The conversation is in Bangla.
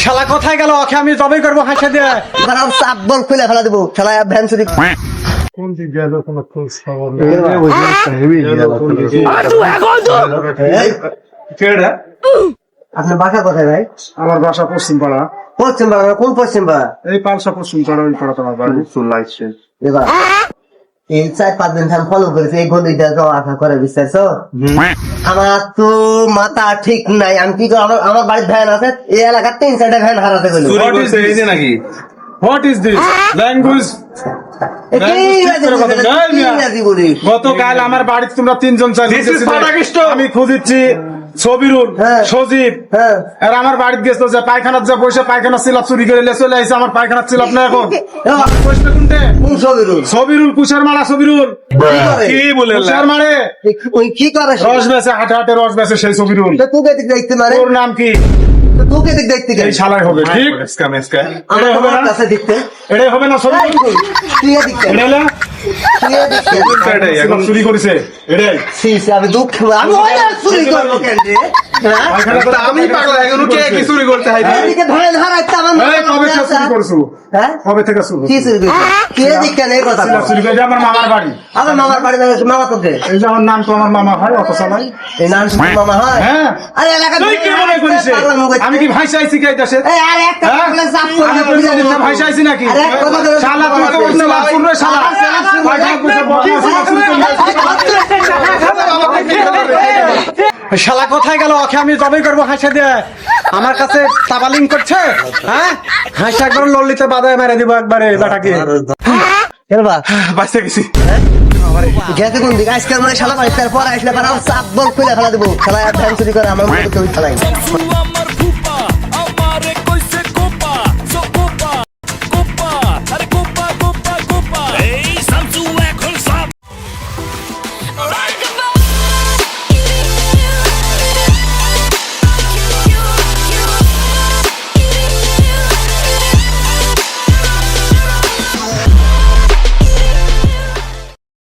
শালা কোথায় গেল? ওকে আমি জবাই করবো হাসা দিয়ে। এবার আমার চাপ বল খুলে ফেলা দেবো শালা ভ্যান চুরি কোন দিক গেল কোনো খোঁজ খবর আপনার বাসা কোথায় ভাই? আমার বাসা পশ্চিম পাড়া। পশ্চিম পাড়া? কোন পশ্চিম পাড়া? এই পালসা পশ্চিম পাড়া, ওই পাড়া তোমার বাড়ি। এবার এই 4-5 দিন আমি ফলো করেছি, এই গলিটা যাওয়া আসা করে বুঝতেছো। আমার তো মাথা ঠিক নাই, আমি কি করব? আমার বাড়ির ভ্যান আছে, এই এলাকার 3-4টা ভ্যান হারাতে গেল। What is this language? গতকাল আমার বাড়িতে তোমরা 3 জন আমি খুঁজিচ্ছি সবিরুল, হ্যাঁ। সজীব, হ্যাঁ আর আমার বাড়িতে গেছিল যে পায়খানার যা পয়সা পায়খানা সিলাপ চুরি করে চলে আসছে আমার পায়খানার সিলাপ না এখন। পয়সা কোনটে? কোন সবিরুল? সবিরুল কুশার মারা সবিরুল কি বলে কুশার মারে ওই কি করে সে? রস বেচে হাটে হাটে রস বেচে সেই সবিরুল। তো তোকে দিক দেখতে মারে, তোর নাম কি? তো তোকে দিক দেখতে এই শালাই হবে ঠিক? আমার এটাই হবে তোমার না? কাছে দেখতে এটাই হবে না সবিরুল? তুই দেখতে এটা হলো? তুই দেখতে সিলাপ চুরি করেছে এটাই। সি আমি দুঃখ, আমি ওই আর চুরি করবো কেন রে? হ্যাঁ? আমি পাগল এখন কে কি চুরি করতে হয়? এদিকে ভ্যান হারাইতে আমার এই কবে থেকে চুরি করছো? হ্যাঁ কবে থেকে চুরি? কি চুরি করছো? কে দেখতে নেই কথা সিলাপ চুরি করে আমার মামার বাড়ি। আমার মামার বাড়ি যাবে, মামা তোকে এই যে আমার নাম তো আমার মামা হয় অত চালাই। এই নাম শুনে মামা হয়? হ্যাঁ। আরে এলাকা তুই কি মনে করিস? আমি কি ভাই চাইছি কে দেশে? এই আরে একটা হ্যাঁ? বলে চাপ আমি তোর জন্য ভাই চাইছি নাকি? আরে এক কথা বলে- শালা তুই তো বলছিস না শুনরে শালা। পায়খানা পয়সা বড় আছে চুরি করলি। শালা কোথায় গেল? ওকে আমি জবাই করবো হাসা দিয়ে। আমার কাছে তাবালিং করছে। হ্যাঁ হাসা একবার লল্লিতে বাদায় মেরে দিব একবারে বেটাকে। খেলবা বাঁচতে গেছি। গেছে কোন দিকে? আজকাল মানে শালা পাইছে, পরে আসলে পরে আমার চাপ বল খুলে ফেলা দেবো শালা ভ্যান চুরি করে আমার মতো কেউ খেলাই